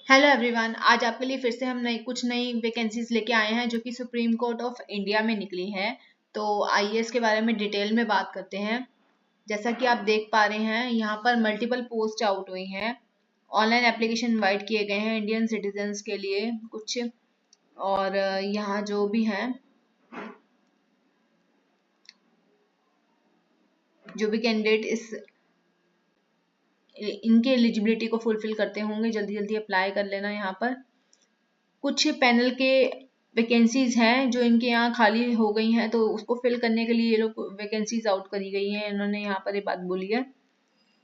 Hello everyone, आज आपके लिए फिर से हम कुछ नई वैकेंसीज लेके आए हैं जो कि सुप्रीम कोर्ट ऑफ इंडिया में निकली हैं। तो आइए इसके बारे में डिटेल में बात करते हैं। जैसा कि आप देख पा रहे हैं, यहाँ पर मल्टीपल पोस्ट आउट हुई हैं। ऑनलाइन एप्लीकेशन इनवाइट किए गए हैं इंडियन सिटीजन्स के लिए कुछ। और यहाँ जो भी हैं, जो भी कैंडिडेट इनके एलिजिबिलिटी को फुलफिल करते होंगे, जल्दी जल्दी अप्लाई कर लेना। यहाँ पर कुछ पैनल के वैकेंसीज हैं जो इनके यहाँ खाली हो गई हैं, तो उसको फिल करने के लिए ये लोग वैकेंसीज आउट करी गई हैं। इन्होंने यहाँ पर ये बात बोली है।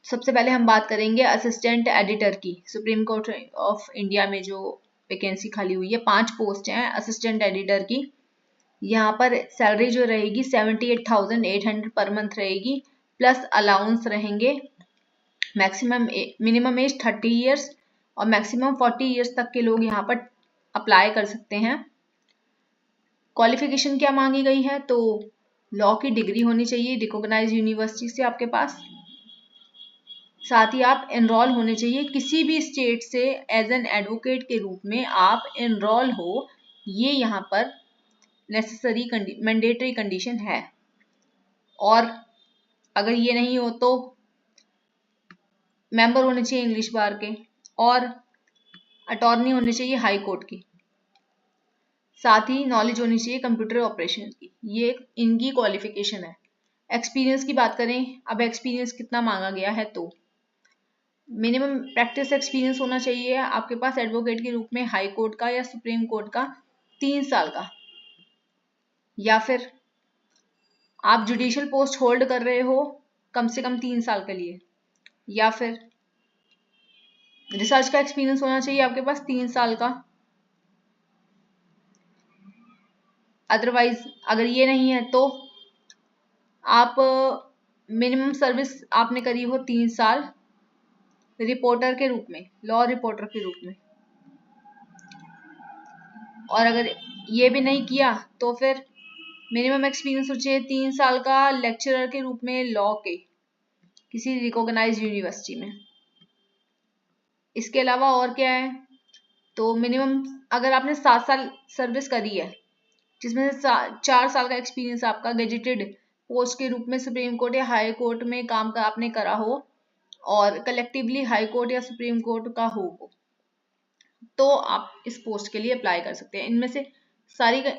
सबसे पहले हम बात करेंगे असिस्टेंट एडिटर की। सुप्रीम कोर्ट ऑफ इंडिया में जो वैकेंसी खाली हुई है, 5 पोस्ट हैं असिस्टेंट एडिटर की। यहाँ पर सैलरी जो रहेगी 78,800 पर मंथ रहेगी, प्लस अलाउंस रहेंगे। मैक्सिमम मिनिमम एज 30 ईयर्स और मैक्सिमम 40 ईयर्स तक के लोग यहाँ पर अप्लाई कर सकते हैं। क्वालिफिकेशन क्या मांगी गई है, तो लॉ की डिग्री होनी चाहिए रिकॉग्नाइज्ड यूनिवर्सिटी से आपके पास। साथ ही आप एनरोल होने चाहिए किसी भी स्टेट से एज एन एडवोकेट के रूप में आप एनरोल हो, ये यहाँ पर नेसेसरी मैंडेटरी कंडीशन है। और अगर ये नहीं हो तो मेंबर होने चाहिए इंग्लिश बार के और अटॉर्नी होनी चाहिए हाई कोर्ट की। साथ ही नॉलेज होनी चाहिए कंप्यूटर ऑपरेशन की। ये इनकी क्वालिफिकेशन है। एक्सपीरियंस की बात करें, अब एक्सपीरियंस कितना मांगा गया है, तो मिनिमम प्रैक्टिस एक्सपीरियंस होना चाहिए आपके पास एडवोकेट के रूप में हाई कोर्ट का या सुप्रीम कोर्ट का 3 साल का, या फिर आप जुडिशियल पोस्ट होल्ड कर रहे हो कम से कम 3 साल के लिए, या फिर रिसर्च का एक्सपीरियंस होना चाहिए आपके पास 3 साल का। अदरवाइज अगर ये नहीं है तो आप मिनिमम सर्विस आपने करी हो 3 साल रिपोर्टर के रूप में, लॉ रिपोर्टर के रूप में। और अगर ये भी नहीं किया तो फिर मिनिमम एक्सपीरियंस हो चाहिए 3 साल का लेक्चरर के रूप में लॉ के किसी रिकॉग्नाइज्ड यूनिवर्सिटी में। इसके अलावा और क्या है, तो मिनिमम अगर आपने 7 साल सर्विस करी है, जिसमें से 4 साल का एक्सपीरियंस आपका गेजेटेड पोस्ट के रूप में सुप्रीम कोर्ट या हाई कोर्ट में काम का आपने करा हो और कलेक्टिवली हाई कोर्ट या सुप्रीम कोर्ट का हो, तो आप इस पोस्ट के लिए अप्लाई कर सकते हैं। इनमें से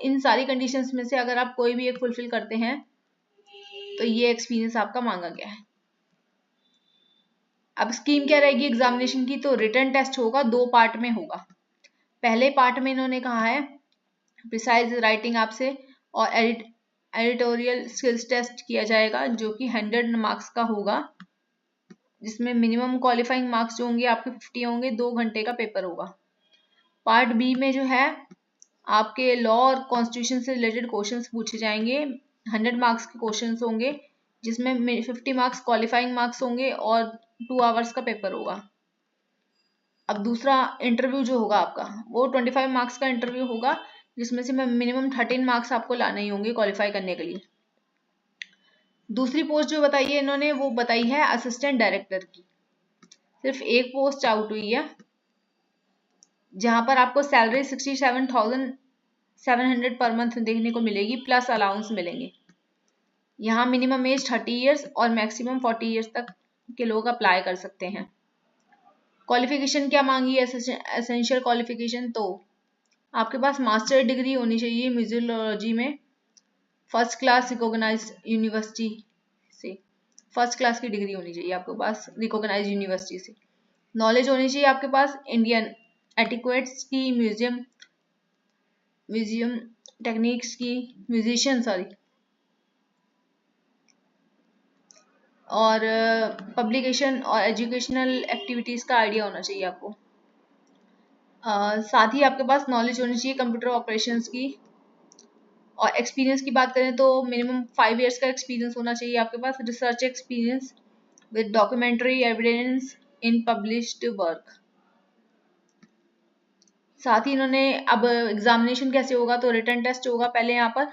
इन सारी कंडीशंस में से अगर आप कोई भी एक फुलफिल करते हैं तो ये एक्सपीरियंस आपका मांगा गया है। अब स्कीम क्या रहेगी एग्जामिनेशन की, तो रिटन टेस्ट होगा, 2 पार्ट में होगा। पहले पार्ट में इन्होंने कहा है प्रिसाइज राइटिंग आपसे और एडिटोरियल स्किल्स टेस्ट किया जाएगा, जो कि 100 मार्क्स का होगा, जिसमें मिनिमम क्वालिफाइंग मार्क्स जो होंगे आपके 50 होंगे। 2 घंटे का पेपर होगा। पार्ट बी में जो है आपके लॉ और कॉन्स्टिट्यूशन से रिलेटेड क्वेश्चंस पूछे जाएंगे। 100 मार्क्स के क्वेश्चंस होंगे, जिसमें 50 मार्क्स क्वालिफाइंग मार्क्स होंगे और 2 आवर्स का पेपर होगा। अब दूसरा इंटरव्यू जो होगा आपका, वो 25 मार्क्स का इंटरव्यू होगा, जिसमें से मिनिमम 13 मार्क्स आपको लाने ही होंगे क्वालिफाई करने के लिए। दूसरी पोस्ट जो बताई है इन्होंने, वो बताई है असिस्टेंट डायरेक्टर की। सिर्फ एक पोस्ट आउट हुई है, जहां पर आपको सैलरी 67,700 पर मंथ देखने को मिलेगी, प्लस अलाउंस मिलेंगे। यहाँ मिनिमम एज 30 ईयर्स और मैक्सिमम 40 ईयर्स तक के लोग अप्लाई कर सकते हैं। क्वालिफिकेशन क्या मांगी है, एसेंशियल क्वालिफिकेशन, तो आपके पास मास्टर डिग्री होनी चाहिए म्यूजियोलॉजी में, फर्स्ट क्लास रिकॉग्नाइज्ड यूनिवर्सिटी से। फर्स्ट क्लास की डिग्री होनी चाहिए आपके पास रिकॉग्नाइज्ड यूनिवर्सिटी से। नॉलेज होनी चाहिए आपके पास इंडियन एटिक्वेट्स की, म्यूजियम टेक्निक्स की, और पब्लिकेशन और एजुकेशनल एक्टिविटीज का आइडिया होना चाहिए आपको। साथ ही आपके पास नॉलेज होनी चाहिए कंप्यूटर ऑपरेशंस की। और एक्सपीरियंस की बात करें तो मिनिमम 5 इयर्स का एक्सपीरियंस होना चाहिए आपके पास, research experience with documentary evidence in published work. साथ ही इन्होंने, अब एग्जामिनेशन कैसे होगा, तो रिटन टेस्ट होगा पहले। यहाँ पर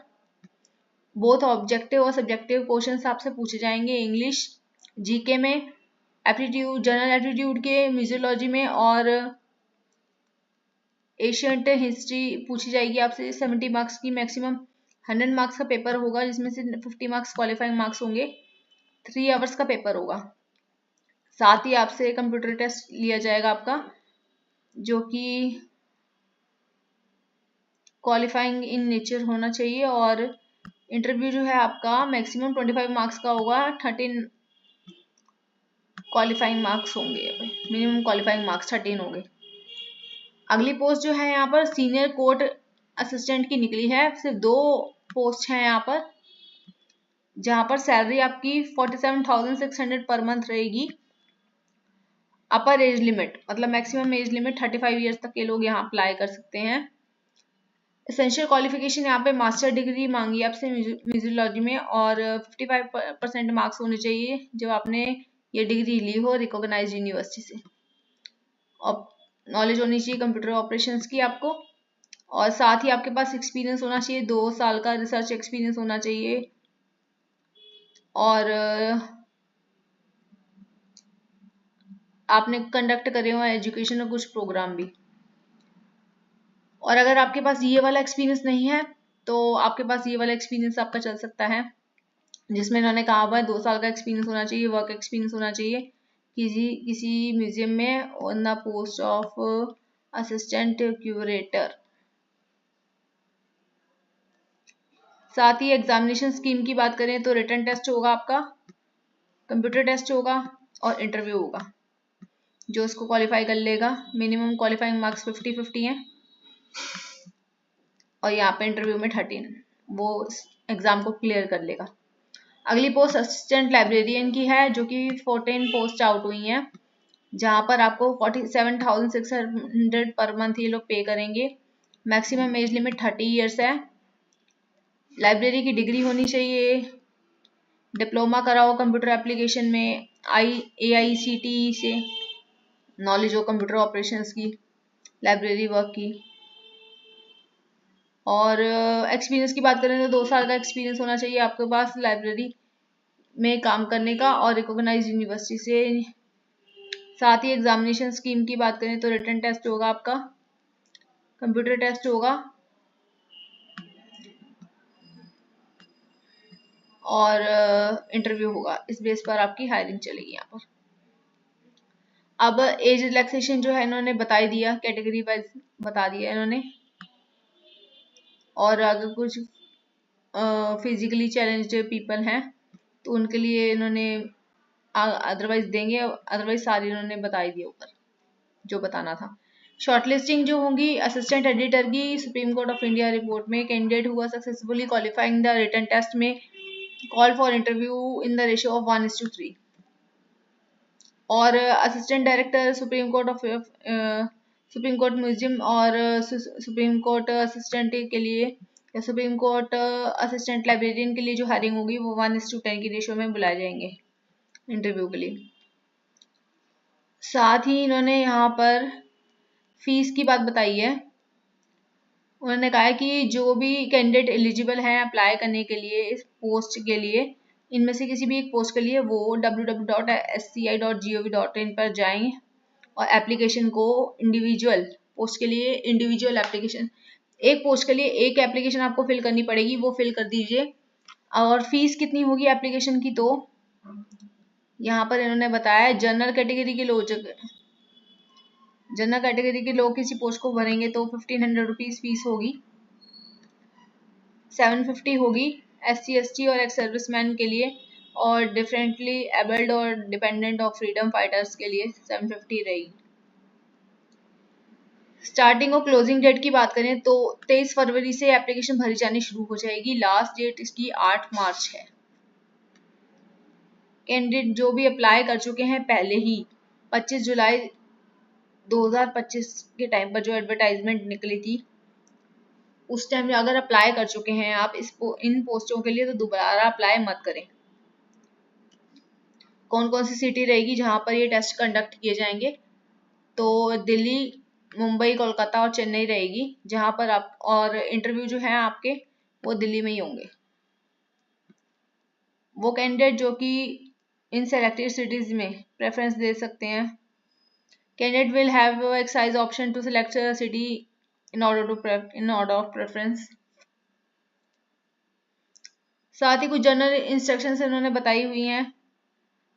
बोथ ऑब्जेक्टिव और सब्जेक्टिव क्वेश्चंस आपसे पूछे जाएंगे, इंग्लिश, जीके में, एप्टीट्यूड, जनरल एप्टीट्यूड के, म्यूजियोलॉजी में और एशियंट हिस्ट्री पूछी जाएगी आपसे 70 मार्क्स की मैक्सिमम। 100 मार्क्स का पेपर होगा जिसमें से 50 मार्क्स क्वालिफाइंग मार्क्स होंगे। 3 आवर्स का पेपर होगा। साथ ही आपसे कंप्यूटर टेस्ट लिया जाएगा आपका, जो कि क्वालिफाइंग इन नेचर होना चाहिए। और इंटरव्यू जो है आपका मैक्सिमम 25 मार्क्स का होगा। 13 क्वालिफाइंग मार्क्स होंगे, मिनिमम क्वालिफाइंग मार्क्स 13 होंगे। अगली पोस्ट जो है यहाँ पर सीनियर कोर्ट असिस्टेंट की निकली है। सिर्फ 2 पोस्ट हैं यहाँ पर, जहां पर सैलरी आपकी 47,600 पर मंथ रहेगी। अपर एज लिमिट मतलब मैक्सिमम एज लिमिट 35 ईयर्स तक के लोग यहाँ अप्लाई कर सकते हैं। एसेंशियल क्वालिफिकेशन यहाँ पे मास्टर डिग्री मांगी आपसे म्यूजियोलॉजी में, और 55% मार्क्स होने चाहिए जब आपने ये डिग्री ली हो रिकॉग्नाइज्ड यूनिवर्सिटी से। और नॉलेज होनी चाहिए कंप्यूटर ऑपरेशंस की आपको, और साथ ही आपके पास एक्सपीरियंस होना चाहिए, 2 साल का रिसर्च एक्सपीरियंस होना चाहिए। और आपने कंडक्ट करे हो एजुकेशन और कुछ प्रोग्राम भी। और अगर आपके पास ये वाला एक्सपीरियंस नहीं है तो आपके पास ये वाला एक्सपीरियंस आपका चल सकता है, जिसमें इन्होंने कहा हुआ है 2 साल का एक्सपीरियंस होना चाहिए, वर्क एक्सपीरियंस होना चाहिए किसी म्यूजियम में on the post of assistant curator. साथ ही एग्जामिनेशन स्कीम की बात करें तो रिटन टेस्ट होगा आपका, कंप्यूटर टेस्ट होगा और इंटरव्यू होगा। जो इसको क्वालिफाई कर लेगा, मिनिमम क्वालिफाइंग मार्क्स 50-50 हैं, और यहाँ पे इंटरव्यू में 13 वो एग्जाम को क्लियर कर लेगा। अगली पोस्ट असिस्टेंट लाइब्रेरियन की है, जो कि 14 पोस्ट आउट हुई हैं, जहां पर आपको 47,600 पर मंथ ये लोग पे करेंगे। मैक्सिमम एज लिमिट 30 ईयर्स है। लाइब्रेरी की डिग्री होनी चाहिए, डिप्लोमा कराओ कंप्यूटर एप्लीकेशन में AICTE से, नॉलेज हो कंप्यूटर ऑपरेशंस की, लाइब्रेरी वर्क की। और एक्सपीरियंस की बात करें तो 2 साल का एक्सपीरियंस होना चाहिए आपके पास लाइब्रेरी में काम करने का, और रिकॉग्नाइज्ड यूनिवर्सिटी से। साथ ही एग्जामिनेशन स्कीम की बात करें तो रिटन टेस्ट होगा आपका, कंप्यूटर टेस्ट होगा, और इंटरव्यू होगा। इस बेस पर आपकी हायरिंग चलेगी यहाँ पर। अब एज रिलैक्सेशन जो है इन्होंने बता ही दिया, कैटेगरी वाइज बता दिया इन्होंने। और अगर कुछ फिजिकली चैलेंज्ड पीपल हैं तो उनके लिए इन्होंने अदरवाइज देंगे, अदरवाइज सारी इन्होंने बता ही दिया ऊपर जो बताना था। शॉर्टलिस्टिंग जो होंगी असिस्टेंट एडिटर की Supreme Court of India report में, कैंडिडेट हुआ successfully qualifying the written test में call for interview in the ratio of 1:3। और assistant director Supreme Court museum और सुप्रीम कोर्ट असिस्टेंट के लिए या सुप्रीम कोर्ट असिस्टेंट लाइब्रेरियन के लिए जो हायरिंग होगी वो 1:10 की रेशियो में बुलाए जाएंगे इंटरव्यू के लिए। साथ ही इन्होंने यहाँ पर फीस की बात बताई है। उन्होंने कहा है कि जो भी कैंडिडेट एलिजिबल हैं अप्लाई करने के लिए इस पोस्ट के लिए, इनमें से किसी भी एक पोस्ट के लिए वो www.sci.gov.in पर जाएं और एप्लीकेशन को इंडिविजुअल पोस्ट के लिए इंडिविजुअल एप्लीकेशन, एक पोस्ट के लिए एक एप्लीकेशन आपको फिल करनी पड़ेगी, वो फिल कर दीजिए। और फीस कितनी होगी एप्लीकेशन की, तो यहाँ पर इन्होंने बताया जनरल कैटेगरी के लोग किसी पोस्ट को भरेंगे तो 1500 रुपीज फीस होगी। 750 होगी SC/ST और एक्स सर्विसमैन के लिए, और डिफरेंटली एबल्ड और डिपेंडेंट ऑफ फ्रीडम फाइटर्स के लिए 750 रहेगी। स्टार्टिंग और क्लोजिंग डेट की बात करें तो 23 फरवरी से एप्लीकेशन भरी जानी शुरू हो जाएगी। लास्ट डेट इसकी 8 मार्च है। कैंडिडेट जो भी अप्लाई कर चुके हैं पहले ही 25 जुलाई 2025 के टाइम पर जो एडवर्टाइजमेंट निकली थी उस टाइम में अगर अप्लाई कर चुके हैं आप इन पोस्टों के लिए, तो दोबारा अप्लाई मत करें। कौन कौन सी सिटी रहेगी जहां पर ये टेस्ट कंडक्ट किए जाएंगे, तो दिल्ली, मुंबई, कोलकाता और चेन्नई रहेगी, जहां पर आप और इंटरव्यू जो है आपके वो दिल्ली में ही होंगे। वो कैंडिडेट जो कि इन सेलेक्टेड सिटीज में प्रेफरेंस दे सकते हैं, candidate will have exercise option to select city in order of preference. साथ ही कुछ जनरल इंस्ट्रक्शंस इन्होंने बताई हुई हैं,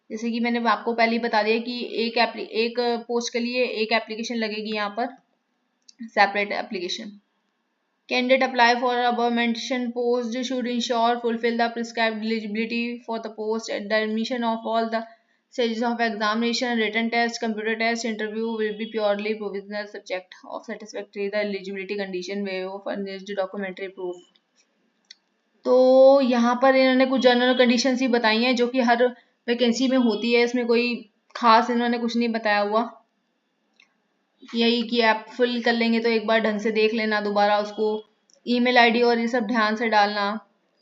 जैसे कि मैंने आपको पहले ही बता दिया कि एक पोस्ट के लिए एक एप्लीकेशन लगेगी यहाँ पर, separate application. Candidate apply for above mentioned post should ensure fulfill the prescribed eligibility for the post at the admission of all the stages of examination, written test, computer test, interview will be purely provisional subject of satisfactory the eligibility condition waiver furnished documentary proof। तो यहाँ पर इन्होंने कुछ general conditions ही बताई हैं जो कि हर vacancy में होती है, इसमें कोई खास इन्होंने कुछ नहीं बताया हुआ। यही कि आप फिल कर लेंगे तो एक बार ढंग से देख लेना, दोबारा उसको ईमेल आईडी और ये सब ध्यान से डालना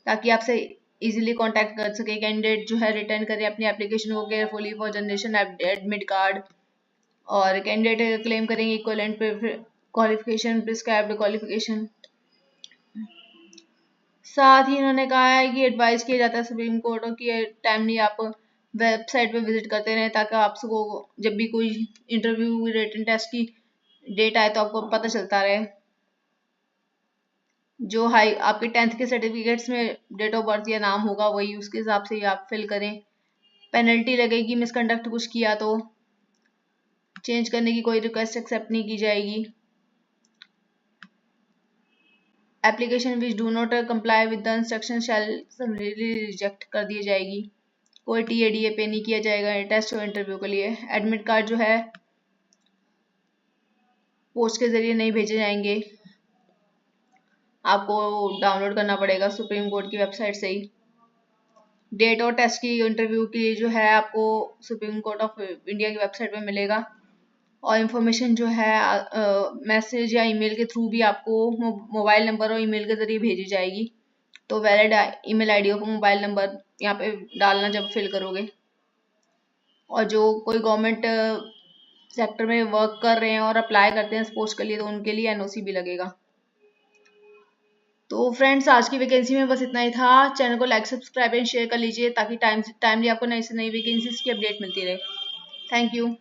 ताकि आपसे इजीली कांटेक्ट कर सके कैंडिडेट जो है, रिटर्न करे अपनी एप्लीकेशन को carefully for generation admit card. और कैंडिडेट क्लेम करेंगे इक्विवेलेंट क्वालिफिकेशन, प्रिस्क्राइब्ड क्वालिफिकेशन। साथ ही इन्होंने कहा है कि एडवाइस किया जाता है सुप्रीम कोर्ट की टाइमली आप वेबसाइट पे विजिट करते रहें ताकि आपको जब भी कोई इंटरव्यू रिटन टेस्ट की डेट आए तो आपको पता चलता रहे। जो हाई आपके 10th के सर्टिफिकेट्स में डेट ऑफ बर्थ या नाम होगा वही उसके हिसाब से ही आप फिल करें। पेनल्टी लगेगी मिसकंडक्ट कुछ किया तो, चेंज करने की कोई रिक्वेस्ट एक्सेप्ट नहीं की जाएगी। Application which do not comply with the instruction shall summarily reject कर दी जाएगी। कोई TADA पे नहीं किया जाएगा टेस्ट और इंटरव्यू के लिए। एडमिट कार्ड जो है पोस्ट के जरिए नहीं भेजे जाएंगे, आपको डाउनलोड करना पड़ेगा सुप्रीम कोर्ट की वेबसाइट से ही। डेट और टेस्ट की इंटरव्यू की जो है आपको सुप्रीम कोर्ट ऑफ इंडिया की वेबसाइट पे मिलेगा। और इन्फॉर्मेशन जो है मैसेज या ईमेल के थ्रू भी आपको मोबाइल नंबर और ईमेल के जरिए भेजी जाएगी। तो वैलिड ईमेल आईडी और मोबाइल नंबर यहाँ पे डालना जब फिल करोगे। और जो कोई गवर्नमेंट सेक्टर में वर्क कर रहे हैं और अप्लाई करते हैं इस पोस्ट के लिए तो उनके लिए NOC भी लगेगा। तो फ्रेंड्स आज की वैकेंसी में बस इतना ही था। चैनल को लाइक सब्सक्राइब एंड शेयर कर लीजिए ताकि टाइमली आपको नई से नई वैकेंसीज की अपडेट मिलती रहे। Thank you.